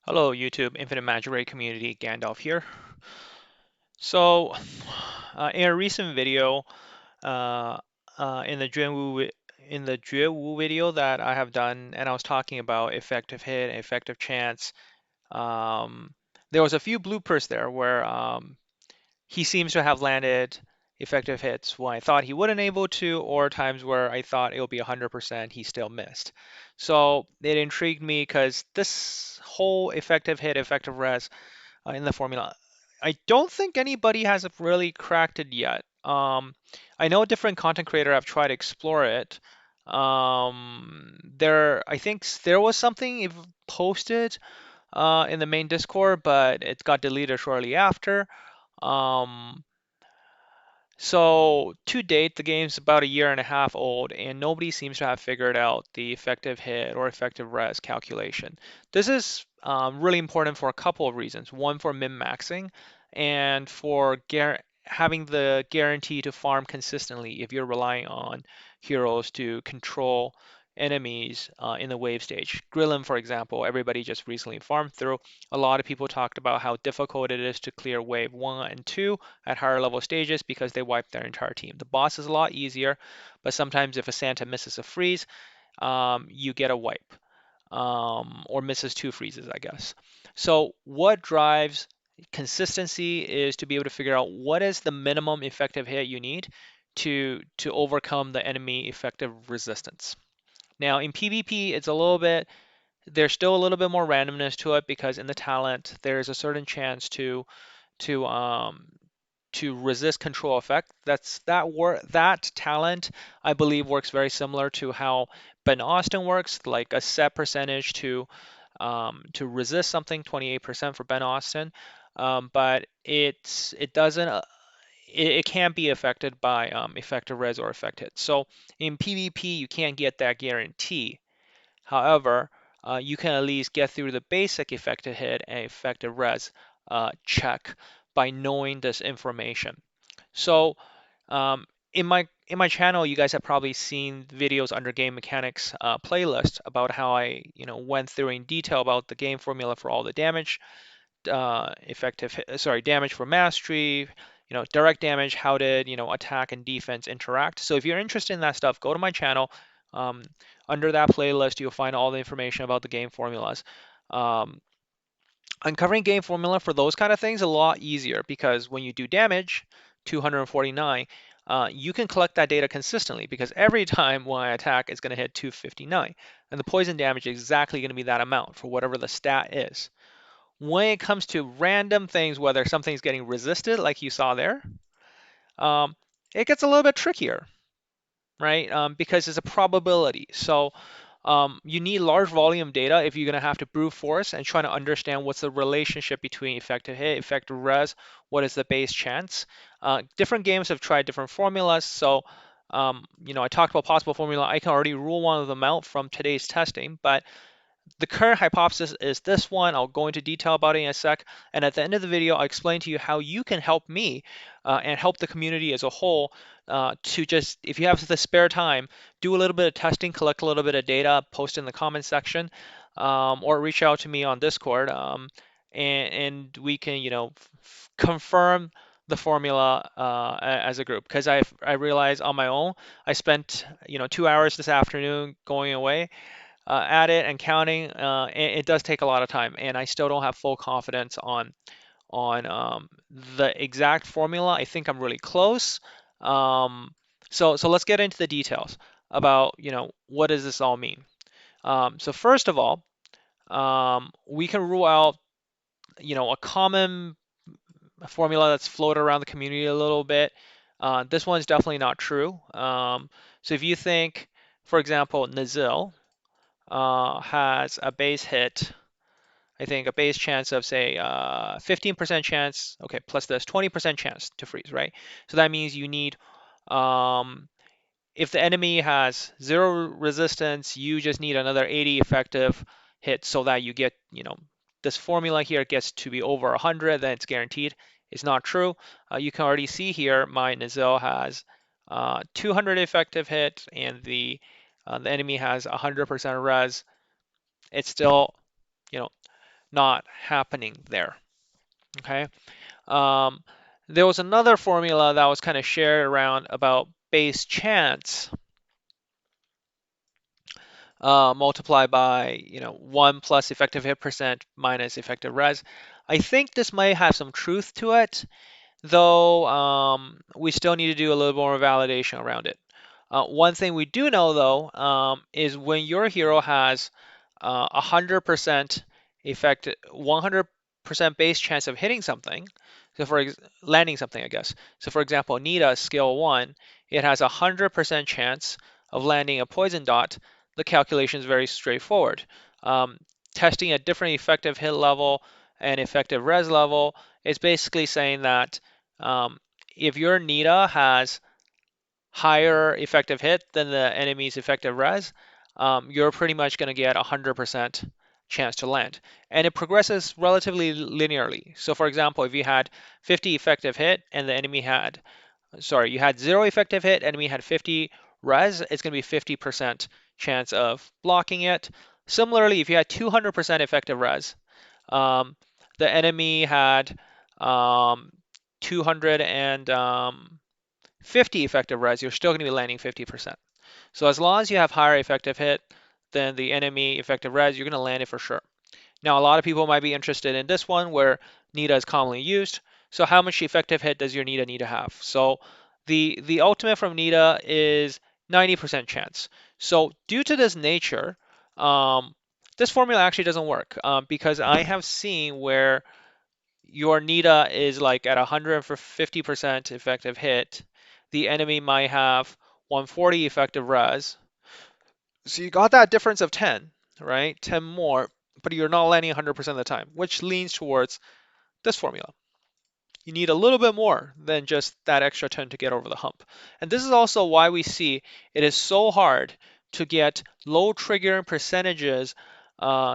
Hello YouTube, Infinite Magicraid community, Gandalf here. So, in a recent video, uh, in the Juewu video that I have done, and I was talking about effective hit, effective chance. Um, there was a few bloopers there where he seems to have landed effective hits when I thought he wouldn't able to, or times where I thought it would be 100%, he still missed. So it intrigued me because this whole effective hit, effective res in the formula. I don't think anybody has really cracked it yet. I know different content creator have tried to explore it. I think there was something posted in the main Discord, but it got deleted shortly after. Um, so to date, the game's about a year and a half old, and nobody seems to have figured out the effective hit or effective res calculation. This is really important for a couple of reasons. One, for min-maxing, and for having the guarantee to farm consistently if you're relying on heroes to control enemies in the wave stage. Grillim, for example, everybody just recently farmed through. A lot of people talked about how difficult it is to clear wave 1 and 2 at higher level stages because they wipe their entire team. The boss is a lot easier, but sometimes if a Santa misses a freeze, you get a wipe, or misses two freezes, I guess. So what drives consistency is to be able to figure out what is the minimum effective hit you need to overcome the enemy effective resistance. Now in PvP, there's still a little bit more randomness to it because in the talent there is a certain chance to um, to resist control effect. That talent I believe works very similar to how Ben Austin works, like a set percentage to resist something, 28% for Ben Austin, but it doesn't. It can't be affected by effective res or effect hit. So in PvP, you can't get that guarantee. However, you can at least get through the basic effective hit and effective res check by knowing this information. So in my channel, you guys have probably seen videos under game mechanics playlist about how I went through in detail about the game formula for all the damage, damage for mastery, direct damage, how did attack and defense interact. So if you're interested in that stuff, go to my channel. Um, Under that playlist, you'll find all the information about the game formulas. Um, Uncovering game formula for those kind of things is a lot easier because when you do damage, 249, you can collect that data consistently because every time one attack is going to hit 259, and the poison damage is exactly going to be that amount for whatever the stat is. When it comes to random things, whether something's getting resisted, like you saw there, um, it gets a little bit trickier, right? Because it's a probability. So you need large volume data if you're going to have to brute force and try to understand what's the relationship between effective hit, effective res, what is the base chance. Different games have tried different formulas. So I talked about possible formula. I can already rule one of them out from today's testing, but the current hypothesis is this one. I'll go into detail about it in a sec. And at the end of the video, I'll explain to you how you can help me and help the community as a whole to just, if you have the spare time, do a little bit of testing, collect a little bit of data, post in the comment section, or reach out to me on Discord, and we can, confirm the formula as a group. Because I realized on my own, I spent 2 hours this afternoon going away at it and counting. It does take a lot of time, and I still don't have full confidence on the exact formula. I think I'm really close. So let's get into the details about what does this all mean. So first of all, we can rule out a common formula that's floated around the community a little bit. This one's definitely not true. So if you think, for example, Nazil has a base hit, I think a base chance of say 15% chance, okay, plus this 20% chance to freeze, right? So that means you need, um, if the enemy has 0 resistance, you just need another 80 effective hit so that you get, this formula here gets to be over 100, then it's guaranteed. It's not true. You can already see here my Nazil has 200 effective hit and the enemy has 100% res. It's still, you know, not happening there. Okay. Um, there was another formula that was kind of shared around about base chance multiplied by 1 plus effective hit percent minus effective res. I think this might have some truth to it, though we still need to do a little more validation around it. One thing we do know though is when your hero has 100% effect, 100% base chance of hitting something, so landing something, I guess. So for example, Nita skill 1, it has a 100% chance of landing a poison dot. The calculation is very straightforward. Um, Testing a different effective hit level and effective res level is basically saying that um, if your Nita has higher effective hit than the enemy's effective res, you're pretty much going to get 100% chance to land. And it progresses relatively linearly. So for example, if you had 50 effective hit and the enemy had, sorry, you had 0 effective hit, enemy had 50 res, it's going to be 50% chance of blocking it. Similarly, if you had 200% effective res, the enemy had 250 effective res, you're still going to be landing 50%. So as long as you have higher effective hit than the enemy effective res, you're going to land it for sure. Now, a lot of people might be interested in this one where Nita is commonly used. So how much effective hit does your Nita need to have? So the ultimate from Nita is 90% chance. So due to this nature, this formula actually doesn't work because I have seen where your Nita is like at 150% effective hit, the enemy might have 140 effective res. So you got that difference of 10, right? 10 more, but you're not landing 100% of the time, which leans towards this formula. You need a little bit more than just that extra 10 to get over the hump. And this is also why we see it is so hard to get low trigger percentages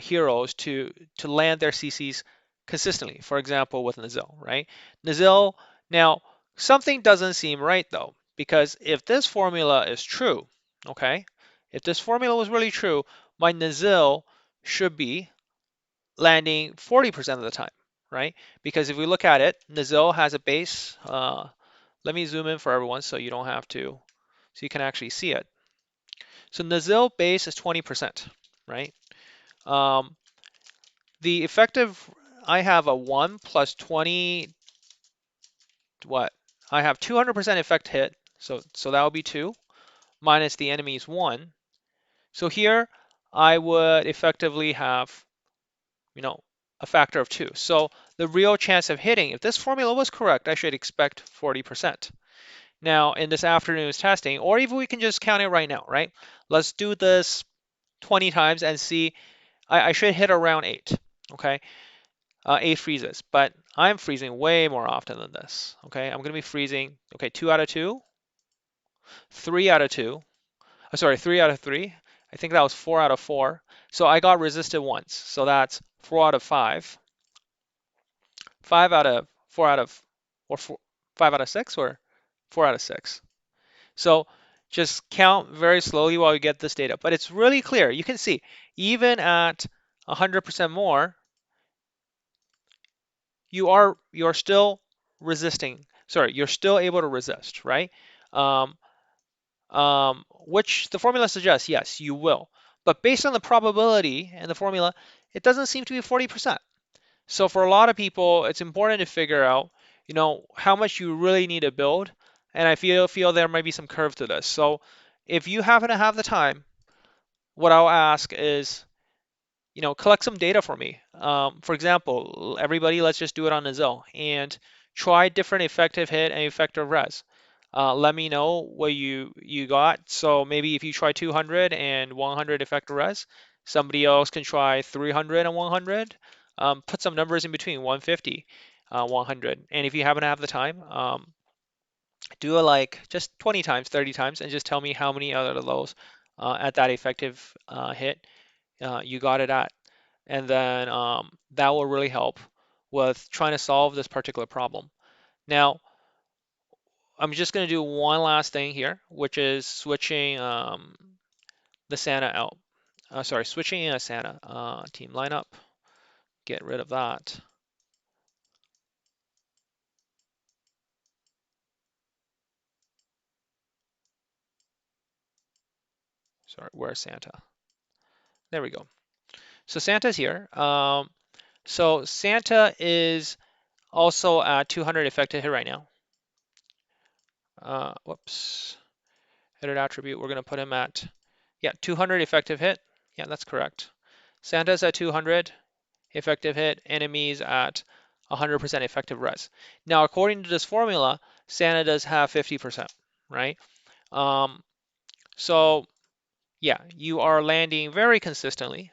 heroes to land their CCs consistently. For example, with Nazil, right? Nazil, now something doesn't seem right though, because if this formula is true, okay, if this formula was really true, my Nazil should be landing 40% of the time, right? Because if we look at it, Nazil has a base. Let me zoom in for everyone so you don't have to, so you can actually see it. So Nazil base is 20%, right? Um, the effective, I have a 1 plus 20, what? I have 200% effect hit, so that would be 2, minus the enemy's 1. So here I would effectively have a factor of 2. So the real chance of hitting, if this formula was correct, I should expect 40%. Now in this afternoon's testing, or even we can just count it right now, right? Let's do this 20 times and see, I should hit around 8, okay? 8 freezes, but I'm freezing way more often than this, okay? I'm gonna be freezing, okay, 2 out of 2, 3 out of 2, sorry, 3 out of 3. I think that was 4 out of 4. So I got resisted once, so that's 4 out of 5. 5 out of 4 out of, or 5 out of 6, or 4 out of 6. So just count very slowly while you get this data. But it's really clear. You can see even at 100% more, you're still resisting. Sorry, you're still able to resist, right? Um, which the formula suggests, yes, you will. But based on the probability and the formula, it doesn't seem to be 40%. So for a lot of people, it's important to figure out, how much you really need to build. And I feel there might be some curve to this. So if you happen to have the time, what I'll ask is, collect some data for me. For example, everybody, let's just do it on Nazil and try different effective hit and effective res. Let me know what you got. So maybe if you try 200 and 100 effective res, somebody else can try 300 and 100. Put some numbers in between, 150, 100. And if you happen to have the time, do it like just 20 times, 30 times, and just tell me how many other of those at that effective hit you got it at. And then that will really help with trying to solve this particular problem. Now, I'm just going to do one last thing here, which is switching the Santa out. Sorry, switching in a Santa team lineup. get rid of that. Sorry, where's Santa? There we go. So Santa's here. So Santa is also at 200 effective hit right now. Whoops. Edit attribute, we're going to put him at, yeah, 200 effective hit. Yeah, that's correct. Santa's at 200 effective hit, enemies at 100% effective res. Now, according to this formula, Santa does have 50%, right? Um, so, yeah, you are landing very consistently.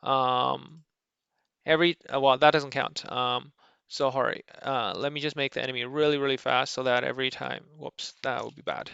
Um, well, that doesn't count. So hurry. Let me just make the enemy really, really fast so that every time, whoops, that would be bad.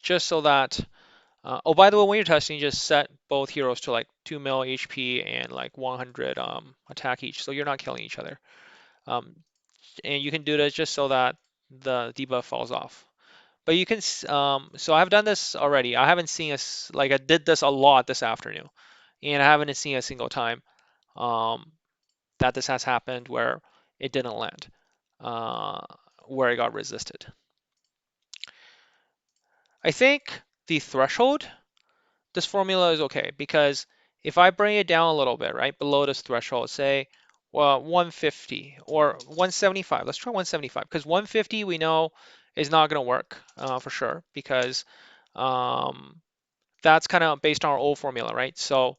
Just so that, oh, by the way, when you're testing, just set both heroes to like 2 mil HP and like 100 attack each, so you're not killing each other. Um, and you can do this just so that the debuff falls off. But you can, so I've done this already. I haven't seen us, like I did this a lot this afternoon, and I haven't seen a single time um, that this has happened where it didn't land, uh, where it got resisted. I think the threshold, this formula is okay because if I bring it down a little bit, right, below this threshold, say, well, 150 or 175. Let's try 175 because 150 we know is not going to work for sure because um, that's kind of based on our old formula, right? So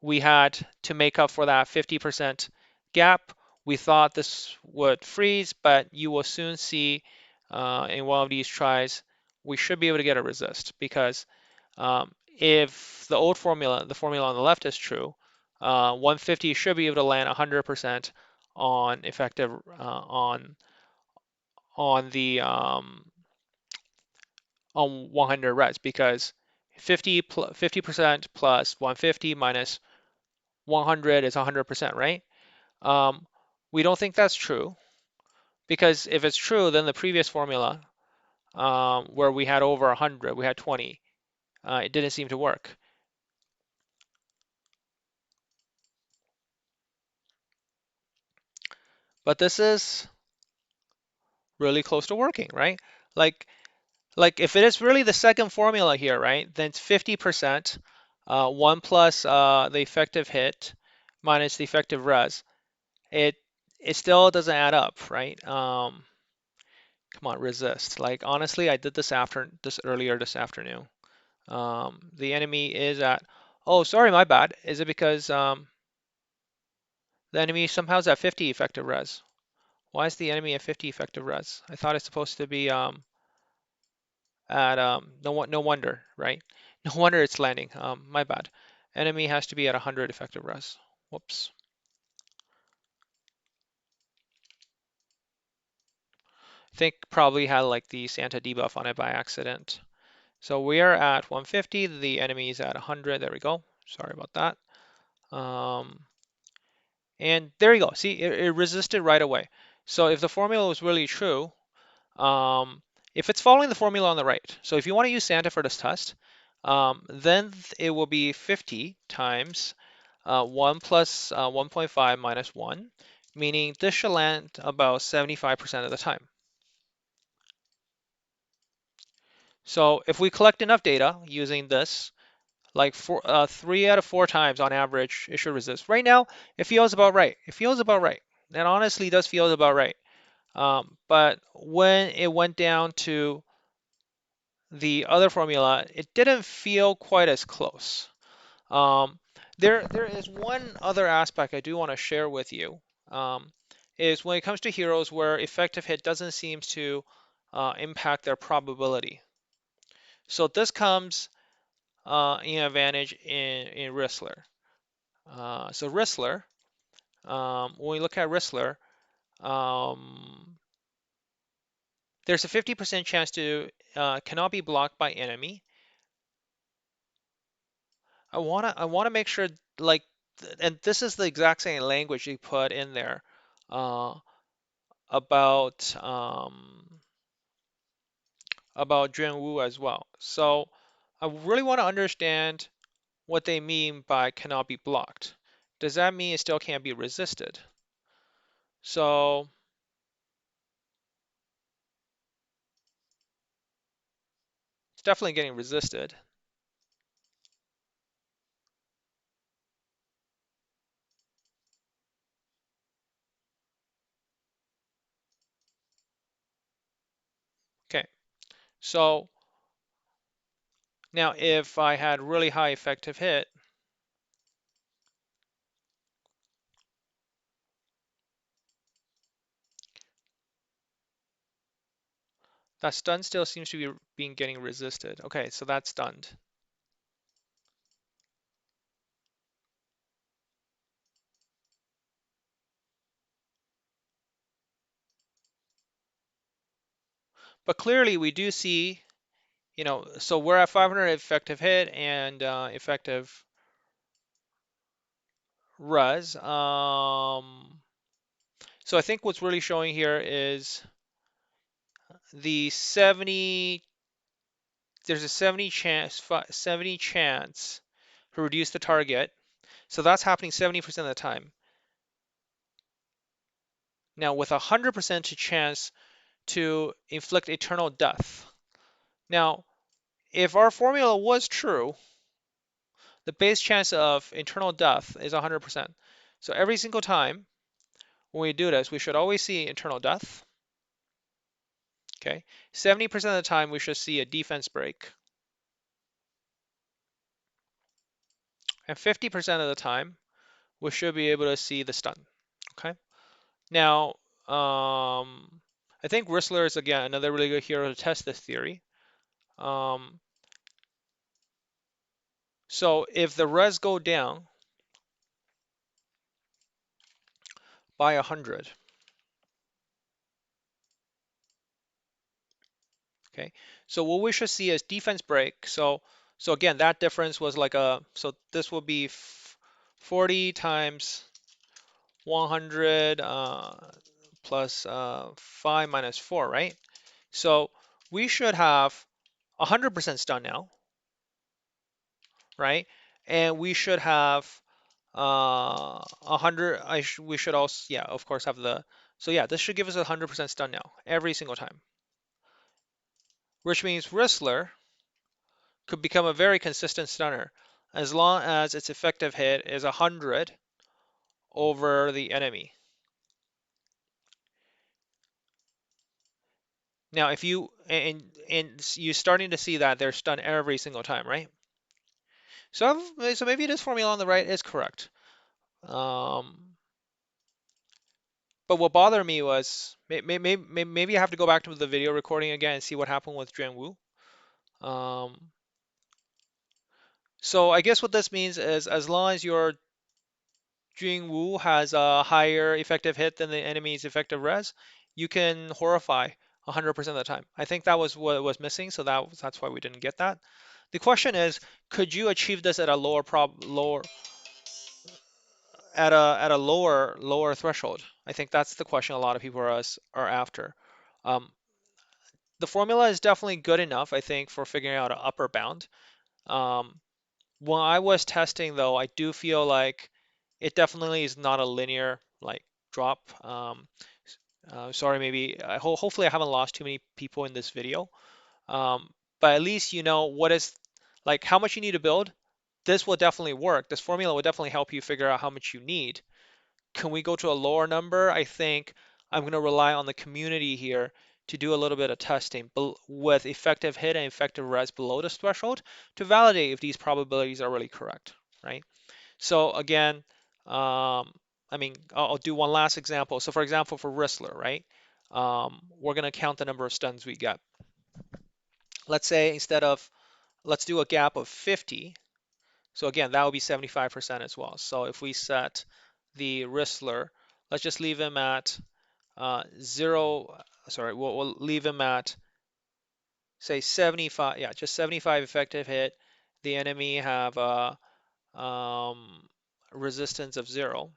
we had to make up for that 50% gap. We thought this would freeze, but you will soon see in one of these tries, we should be able to get a resist because if the old formula, the formula on the left is true, 150 should be able to land 100% on effective on the on 100 reds because 50% plus 150 minus 100 is 100%, right? Um, we don't think that's true because if it's true, then the previous formula where we had over 100, we had 20, it didn't seem to work. But this is really close to working, right? Like, like if it is really the second formula here, right, then it's 50%, 1 plus the effective hit minus the effective res. It it still doesn't add up, right? Come on, resist. Like honestly, I did this earlier this afternoon. The enemy is at, oh, sorry, my bad. Is it because the enemy somehow is at 50 effective res? Why is the enemy at 50 effective res? I thought it's supposed to be at no wonder, right? No wonder it's landing. My bad. Enemy has to be at 100 effective res. Whoops. I think probably had like the Santa debuff on it by accident. So we are at 150. The enemy is at 100. There we go. Sorry about that. And there you go. See, it resisted right away. So if the formula was really true, um, if it's following the formula on the right, so if you want to use Santa for this test, then it will be 50 times 1 plus 1.5 minus 1, meaning this should land about 75% of the time. So if we collect enough data using this, like 3 out of 4 times on average, it should resist. Right now, it feels about right. It feels about right. It honestly does feel about right. But when it went down to the other formula, it didn't feel quite as close. Um, there is one other aspect I do want to share with you, is when it comes to heroes where effective hit doesn't seem to impact their probability. So this comes in advantage in Whistler. So Whistler, when we look at Whistler, um, there's a 50% chance to cannot be blocked by enemy. I wanna make sure like, and this is the exact same language you put in there uh, about about Wu as well. So I really want to understand what they mean by cannot be blocked. Does that mean it still can't be resisted? So it's definitely getting resisted. Okay, so now if I had really high effective hit, that stun still seems to be being getting resisted. Okay, so that's stunned. But clearly we do see, so we're at 500 effective hit and effective res. So I think what's really showing here is the 70, there's a 70 chance to reduce the target. So that's happening 70% of the time. Now with 100% chance to inflict eternal death. Now, if our formula was true, the base chance of eternal death is 100%. So every single time when we do this, we should always see eternal death. Okay, 70% of the time we should see a defense break, and 50% of the time we should be able to see the stun. Okay, now I think Whistler is again another really good hero to test this theory. Um, so if the res go down by 100, okay, so what we should see is defense break. So again, that difference was like so this will be 40 times 100 plus 5 minus 4, right? So we should have 100% stun now, right? And we should have 100. We should also, yeah, of course, have the. So yeah, this should give us 100% stun now every single time, which means Whistler could become a very consistent stunner as long as its effective hit is 100 over the enemy. Now, if you and you're starting to see that they're stunned every single time, right? So maybe this formula on the right is correct. Um, but what bothered me was maybe I have to go back to the video recording again and see what happened with Juan Wu. Um, so I guess what this means is as long as your Jing Wu has a higher effective hit than the enemy's effective res, you can horrify 100% of the time. I think that was what was missing, so that's why we didn't get that. The question is, could you achieve this at a lower at a lower threshold? I think that's the question a lot of people are after. Um, the formula is definitely good enough, I think, for figuring out an upper bound. Um, when I was testing, though, I do feel like it definitely is not a linear like drop. Sorry, maybe hopefully I haven't lost too many people in this video. Um, but at least you know what is like how much you need to build. This will definitely work. This formula will definitely help you figure out how much you need. Can we go to a lower number? I think I'm going to rely on the community here to do a little bit of testing with effective hit and effective res below this threshold to validate if these probabilities are really correct, right? So again, I mean, I'll do one last example. So for example, for Whistler, right? We're going to count the number of stuns we get. Let's say let's do a gap of 50. So again, that would be 75% as well. So if we set the Whistler, let's just leave him at zero, sorry, we'll leave him at say 75, yeah, just 75 effective hit. The enemy have a resistance of 0.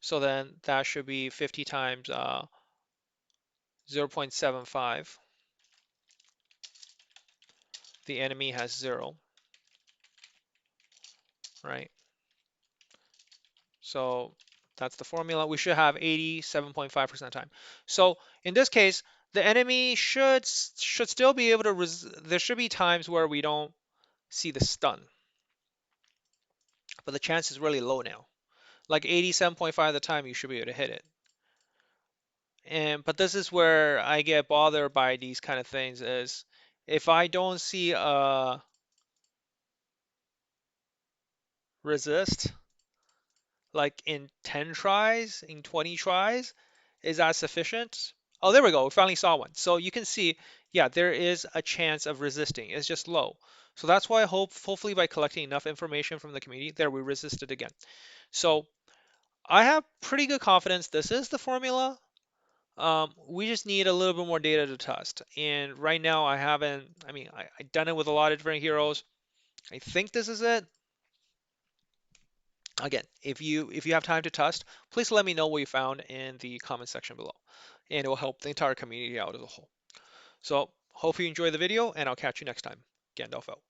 So then that should be 50 times 0.75. the enemy has 0, right? So that's the formula. We should have 87.5% time. So in this case, the enemy should still be able to there should be times where we don't see the stun, but the chance is really low now. Like 87.5 of the time, you should be able to hit it. But this is where I get bothered by these kind of things is if I don't see a resist like in 10 tries, in 20 tries, is that sufficient? Oh, there we go. We finally saw one. So you can see, yeah, there is a chance of resisting. It's just low. So that's why hopefully by collecting enough information from the community, there we resisted again. So I have pretty good confidence this is the formula. We just need a little bit more data to test. And right now I haven't, I mean, I've done it with a lot of different heroes. I think this is it. Again, if you have time to test, please let me know what you found in the comment section below. And it will help the entire community out as a whole. So hope you enjoy the video and I'll catch you next time. Gandalf out.